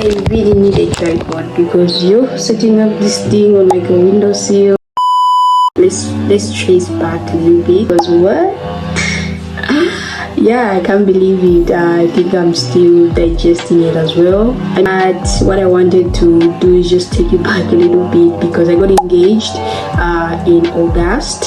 I really need a tripod because you're setting up this thing on like a windowsill. Let's trace back a little bit because what? Yeah, I can't believe it. I think I'm still digesting it as well. But what I wanted to do is just take you back a little bit because I got engaged in August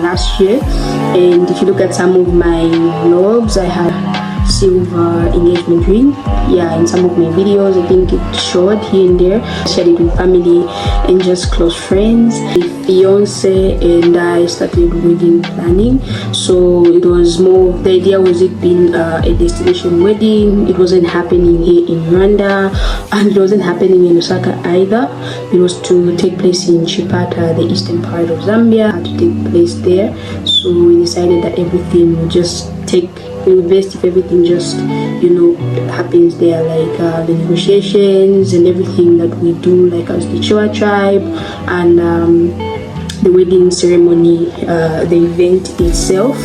last year, and if you look at some of my vlogs, I had silver engagement ring. Yeah, in some of my videos I think it showed here and there. I shared it with family and just close friends. My fiance and I started wedding planning, so it was more, the idea was it being a destination wedding. It wasn't happening here in Rwanda and it wasn't happening in Osaka either. It was to take place in Chipata, the eastern part of Zambia. It had to take place there, so we decided that everything would just take the best if everything just happens there, like the negotiations and everything that we do, like as the Chua tribe, and the wedding ceremony, the event itself.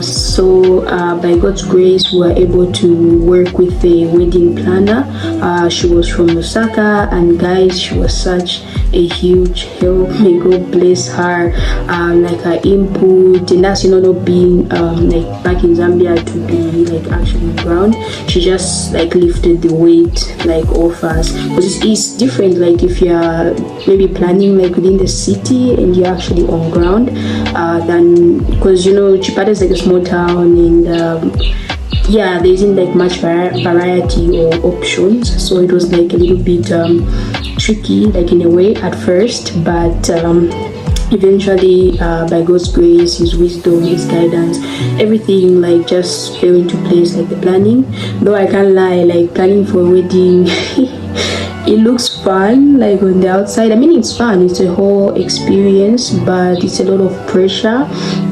So by God's grace, we were able to work with a wedding planner. She was from Osaka, and guys, she was such a huge help. May God bless her. Like her input, and that's not being like back in Zambia to be like actually on ground. She just like lifted the weight like off us, because it's different like if you're maybe planning like within the city and you're actually on ground than, because Chipata is like a small town, and yeah, there isn't like much variety or options, so it was like a little bit tricky like in a way at first, but eventually by God's grace, his wisdom, his guidance, everything like just fell into place, like the planning. Though I can't lie, like planning for a wedding it looks fun like on the outside. I mean, it's fun, it's a whole experience, but it's a lot of pressure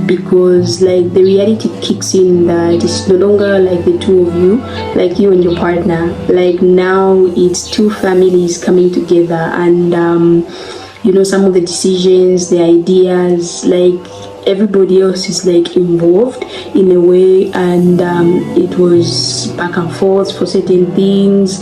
because like the reality kicks in that it's no longer like the two of you, like you and your partner. Like now it's two families coming together, and some of the decisions, the ideas, like everybody else is like involved in a way, and it was back and forth for certain things.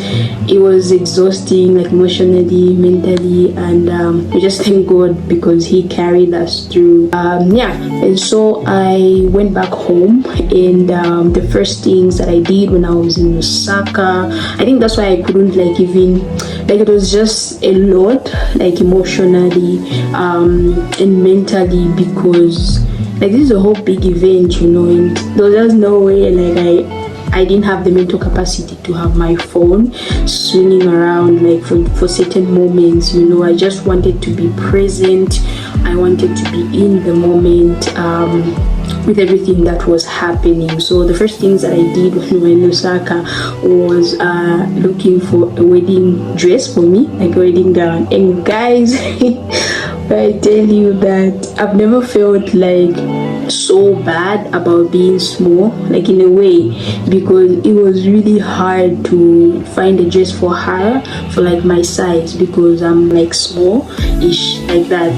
It was exhausting, like emotionally, mentally, and we just thank God because he carried us through. And so I went back home, and the first things that I did when I was in Osaka, I think that's why I couldn't like even, like it was just a lot, like emotionally and mentally, because like this is a whole big event, and there was just no way like I didn't have the mental capacity to have my phone swinging around like for certain moments. I just wanted to be present. I wanted to be in the moment with everything that was happening. So the first things that I did when we were in Osaka was looking for a wedding dress for me, like a wedding gown. And guys, I tell you that I've never felt like so bad about being small, like in a way, because it was really hard to find a dress for her for like my size, because I'm like small-ish like that.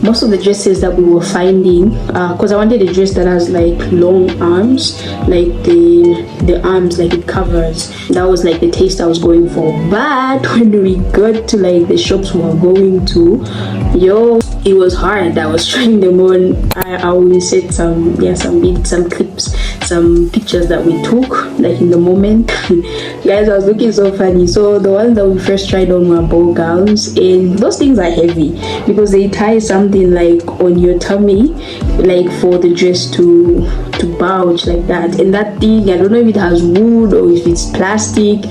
Most of the dresses that we were finding, because I wanted a dress that has like long arms, like the arms, like it covers. That was like the taste I was going for. But when we got to like the shops we were going to, it was hard. I was trying them on. I will insert some clips, some pictures that we took like in the moment. Guys, I was looking so funny. So the ones that we first tried on were ball gowns, and those things are heavy because they tie something like on your tummy, like for the dress to bulge like that. And that thing, I don't know if it has wood or if it's plastic,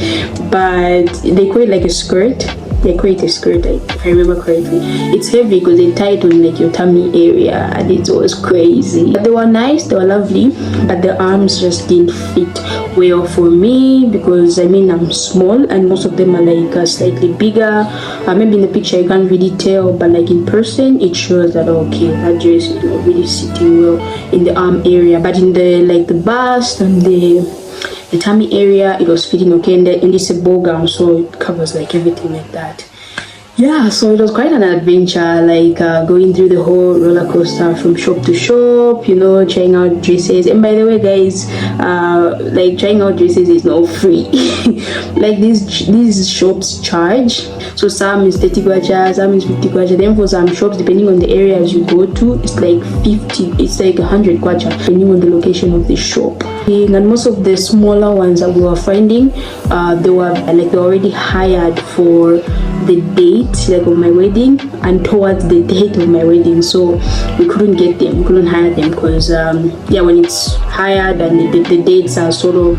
but they call it like a skirt. They create a skirt, if I remember correctly. It's heavy because they tie it on like your tummy area, and it was crazy. But they were nice, they were lovely, but the arms just didn't fit well for me because I mean I'm small, and most of them are like slightly bigger. Maybe in the picture you can't really tell, but like in person it shows that okay, that dress is not really sitting well in the arm area, but in the like the bust and the tummy area it was fitting okay, and it's a ball gown, so it covers like everything like that. Yeah, so it was quite an adventure, like going through the whole roller coaster from shop to shop, you know, trying out dresses. And by the way, guys, like trying out dresses is not free. Like these shops charge. So some is 30 kwacha, some is 50 kwacha. Then for some shops, depending on the areas you go to, it's like 50, it's like 100 kwacha, depending on the location of the shop. And most of the smaller ones that we were finding, they were already hired for the date like of my wedding and towards the date of my wedding, so we couldn't get them, we couldn't hire them because yeah, when it's hired and the dates are sort of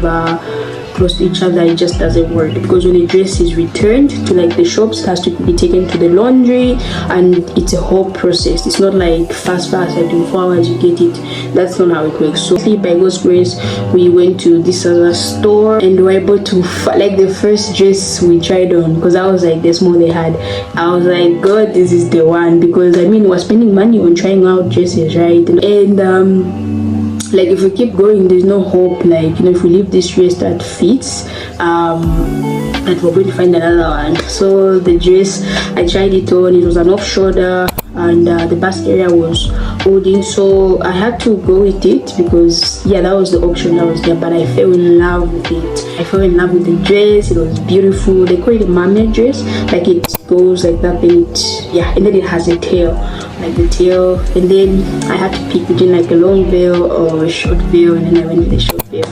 close to each other, it just doesn't work, because when a dress is returned to like the shops, it has to be taken to the laundry and it's a whole process. It's not like fast like in 4 hours you get it. That's not how it works. So by God's grace, we went to this other store and we were able to like the first dress we tried on, because I was like the small they had, I was like, God, this is the one, because I mean we're spending money on trying out dresses, right? And like if we keep going, there's no hope, like, you know, if we leave this dress that fits, that we're going to find another one. So the dress, I tried it on, it was an off shoulder and the bust area was holding, so I had to go with it because yeah, that was the option that was there. But I fell in love with it. I fell in love with the dress. It was beautiful. They call it a mermaid dress, like it goes like that, and it, yeah, and then it has a tail, like the tail, and then I had to pick between like a long veil or a short veil, and then I went with the short veil.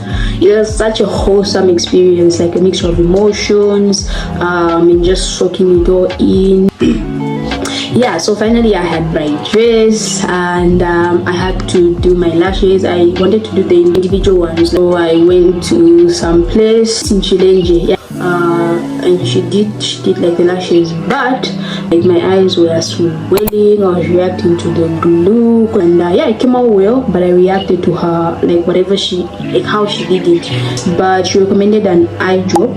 It was such a wholesome experience, like a mixture of emotions, and just soaking it all in. Yeah, so finally I had my dress, and I had to do my lashes. I wanted to do the individual ones, so I went to some place in Chilenje, yeah, and she did like the lashes, but like my eyes were swelling. I was reacting to the glue, and yeah, it came out well, but I reacted to her, like whatever she, like how she did it. But she recommended an eye drop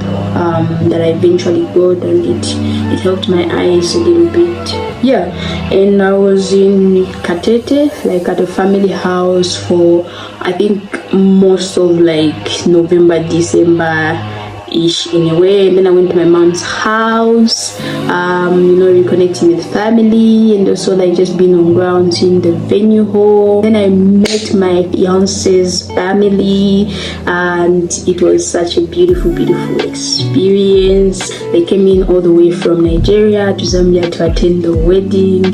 that I eventually got, and it helped my eyes a little bit. Yeah, and I was in Katete, like at a family house for I think most of like November, December ish in a way. And then I went to my mom's house, you know, reconnecting with family, and also like just being on ground, seeing the venue hall. Then I met my fiance's family, and it was such a beautiful experience. They came in all the way from Nigeria to Zambia to attend the wedding.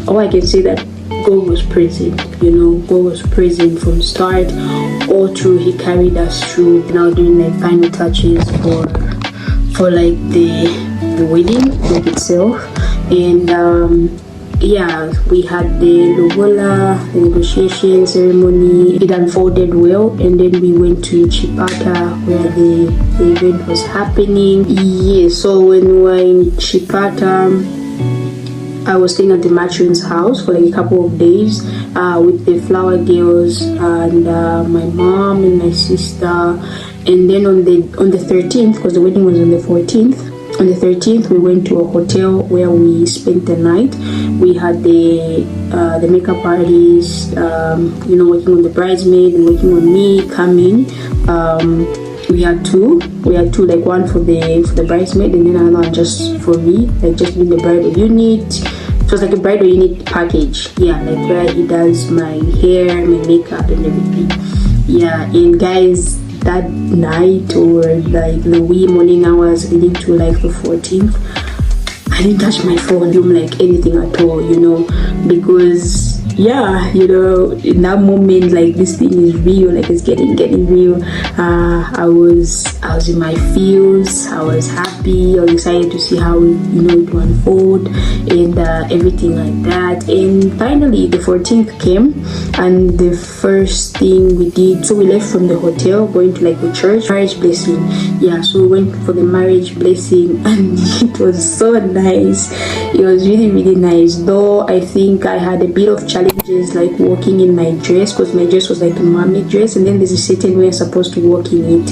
Oh, I can say that God was present, you know, God was present from start all through. He carried us through, now doing like final touches for like the wedding like itself. And yeah, we had the lobola, the negotiation ceremony. It unfolded well, and then we went to Chipata where the event was happening. Yeah, so when we were in Chipata, I was staying at the matron's house for like a couple of days with the flower girls and my mom and my sister. And then on the 13th, because the wedding was on the 14th, on the 13th we went to a hotel where we spent the night. We had the makeup artist, you know, working on the bridesmaid and working on me coming. We had two, like one for the bridesmaid and then another one just for me, like just doing the bridal unit. It was like a bridal unit package, yeah, like where he does my hair, my makeup and everything. Yeah, and guys, that night or like the wee morning hours leading to like the 14th, I didn't touch my phone, like anything at all, you know, because yeah, you know, in that moment, like this thing is real, like it's getting real. I was in my feels. I was happy. I was excited to see how, you know, it would unfold and everything like that. And finally the 14th came, and the first thing we did, so we left from the hotel going to like the church, marriage blessing. Yeah, so we went for the marriage blessing, and it was so nice. It was really nice, though I think I had a bit of challenges like walking in my dress, because my dress was like a mermaid dress, and then there's a certain way I'm supposed to walk in it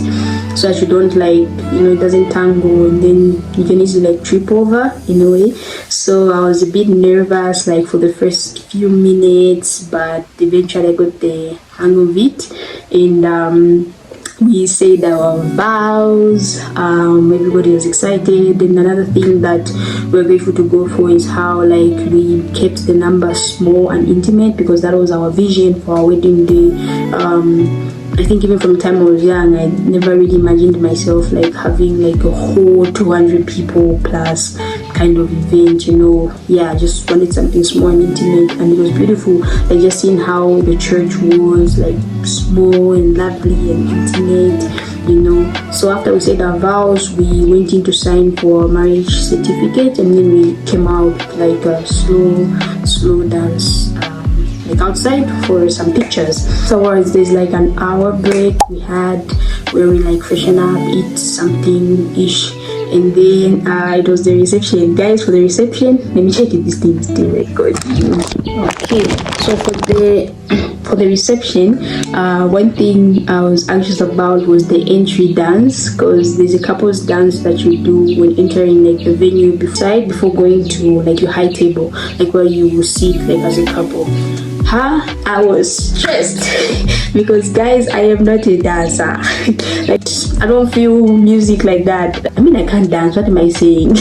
so that you don't, like, you know, it doesn't tangle, and then you can easily like trip over in a way. So I was a bit nervous like for the first few minutes, but eventually I got the hang of it. And we said our vows. Everybody was excited. And another thing that we're grateful to God for is how like we kept the number small and intimate, because that was our vision for our wedding day. I think even from the time I was young, I never really imagined myself like having like a whole 200 people plus kind of event, you know. Yeah, I just wanted something small and intimate, and it was beautiful. Like just seeing how the church was like small and lovely and intimate, you know. So after we said our vows, we went in to sign for a marriage certificate, and then we came out like a slow dance, like outside for some pictures. Afterwards, there's like an hour break we had where we like freshen up, eat something ish, and then it was the reception. Guys, for the reception, let me check if this thing is still recording. Okay, so for the reception, one thing I was anxious about was the entry dance, because there's a couple's dance that you do when entering like the venue before going to like your high table, like where you will sit like as a couple. I was stressed because guys, I am not a dancer. Like I don't feel music like that. I mean, I can't dance, what am I saying?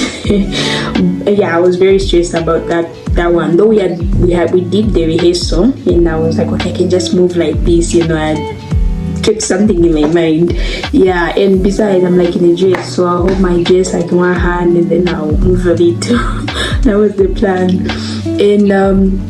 Yeah, I was very stressed about that one. Though we did the rehearsal, and I was like, okay, I can just move like this, you know. I kept something in my mind. Yeah, and besides, I'm like in a dress, so I'll hold my dress like in one hand and then I'll move a bit. That was the plan. And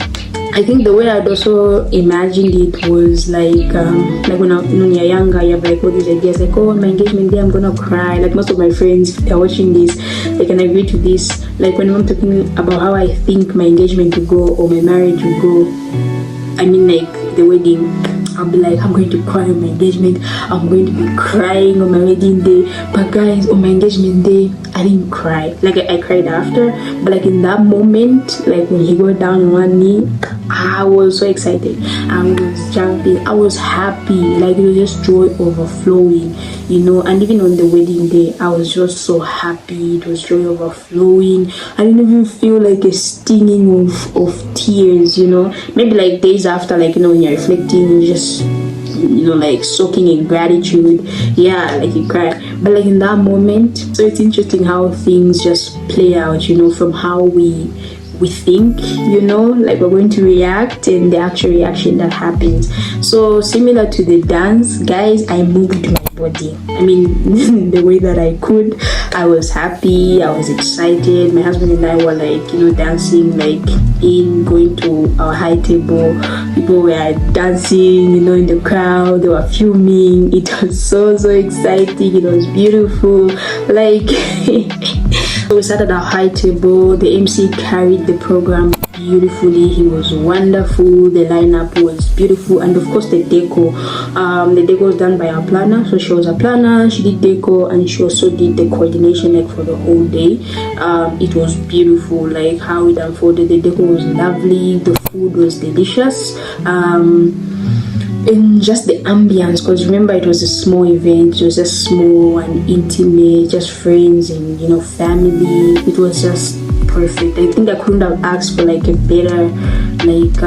I think the way I'd also imagined it was like when you're younger, you have like all these ideas like, oh, my engagement day, I'm gonna cry. Like most of my friends, they're watching this, they can agree to this. Like when I'm talking about how I think my engagement will go or my marriage will go, I mean like the wedding, I'll be like, I'm going to cry on my engagement, I'm going to be crying on my wedding day. But guys, on my engagement day, I didn't cry. Like I cried after, but like in that moment, like when he got down on one knee, I was so excited. I was jumping, I was happy. Like it was just joy overflowing, you know. And even on the wedding day, I was just so happy. It was joy overflowing. I didn't even feel like a stinging of tears, you know. Maybe like days after, like, you know, when you're reflecting, you just, you know, like soaking in gratitude. Yeah, like you cry. But like in that moment, so it's interesting how things just play out, you know, from how we think, you know, like we're going to react and the actual reaction that happens. So similar to the dance, guys, I moved my body. I mean, the way that I could. I was happy, I was excited. My husband and I were like, you know, dancing, like going to our high table. People were dancing, you know, in the crowd. They were filming. It was so exciting. It was beautiful. Like so we sat at our high table. The MC carried the program beautifully. He was wonderful. The lineup was beautiful, and of course the deco. The deco was done by our planner. So she was a planner. She did deco, and she also did the coordination like for the whole day. It was beautiful, like how it unfolded. The deco was lovely. The food was delicious. And just the ambience, because remember it was a small event, it was just small and intimate, just friends and, you know, family. It was just perfect. I think I couldn't have asked for like a better like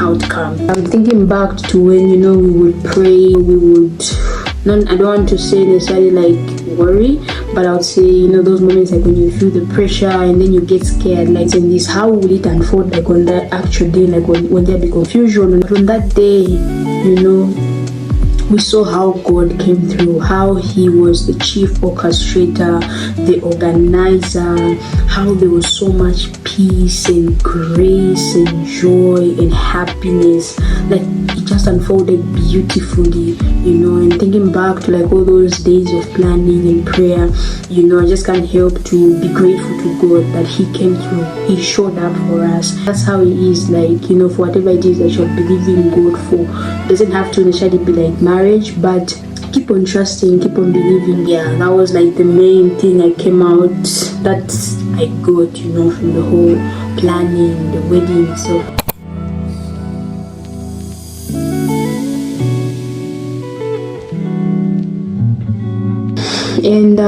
outcome. I'm thinking back to when, you know, we would pray, we would I don't want to say necessarily like worry, but I would say, you know, those moments like when you feel the pressure and then you get scared, like in this, how will it unfold like on that actual day, like when there be confusion. And on that day, you know, we saw how God came through, how he was the chief orchestrator, the organizer, how there was so much peace and grace and joy and happiness. Like it just unfolded beautifully, you know. And thinking back to like all those days of planning and prayer, you know, I just can't help to be grateful to God that he came through. He showed up for us. That's how he is, like, you know, for whatever it is that you're believing God for. It doesn't have to necessarily be like marriage, but keep on trusting, keep on believing. Yeah, that was like the main thing I came out that I got, you know, from the whole planning, the wedding. So and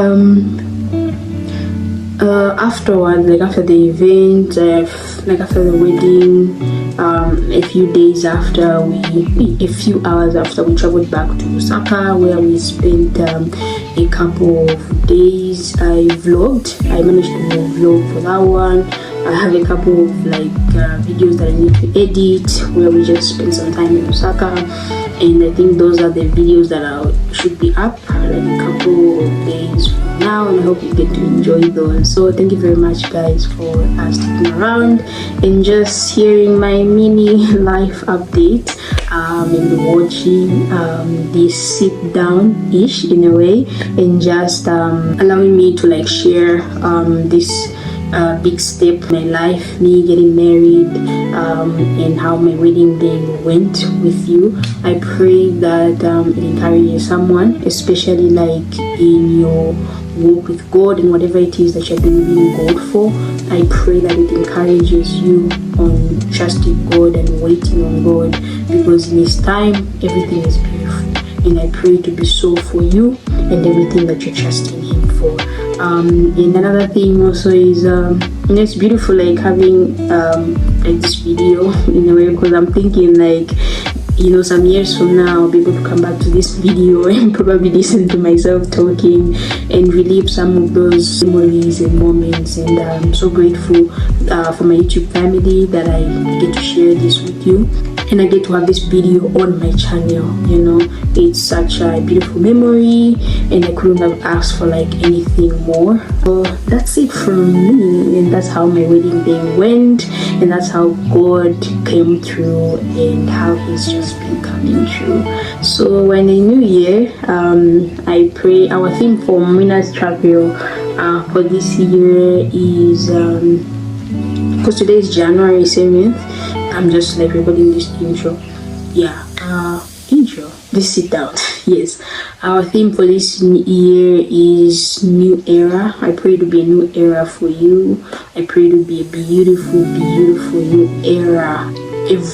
afterwards, like after the event, like after the wedding, a few hours after, we traveled back to Osaka, where we spent a couple of days. I managed to vlog for that one. I have a couple of videos that I need to edit, where we just spent some time in Osaka, and I think those are the videos that should be up like a couple of days from now, and I hope you get to enjoy those. So thank you very much, guys, for sticking around and just hearing my mini life update and watching this sit down ish in a way, and just allowing me to share this big step in my life, me getting married, and how my wedding day went with you. I pray that it encourages someone, especially in your walk with God and whatever it is that you're believing God for. I pray that it encourages you on trusting God and waiting on God, because in His time everything is beautiful, and I pray to be so for you and everything that you're trusting Him for. And another thing also is it's beautiful having this video in a way, because I'm thinking some years from now I'll be able to come back to this video and probably listen to myself talking and relive some of those memories and moments. And I'm so grateful for my YouTube family that I get to share this with you, and I get to have this video on my channel. It's such a beautiful memory, and I couldn't have asked for anything more. So that's it from me, and that's how my wedding day went, and that's how God came through, and how He's just been coming through. So when the new year, I pray our theme for Mina's travel for this year is because today is January 7th. I'm just recording this intro. This sit down. Yes, our theme for this year is new era. I pray to be a new era for you. I pray to be a beautiful new era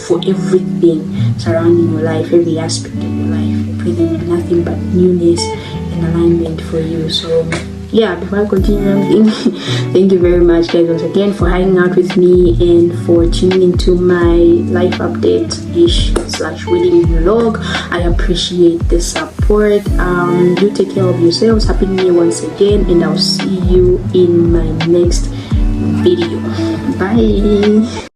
for everything surrounding your life, every aspect of your life. I pray there will be nothing but newness and alignment for you. So before I continue everything, thank you very much, guys, once again for hanging out with me and for tuning into my life update / wedding vlog. I appreciate the support. Do take care of yourselves. Happy New Year once again, and I'll see you in my next video. Bye.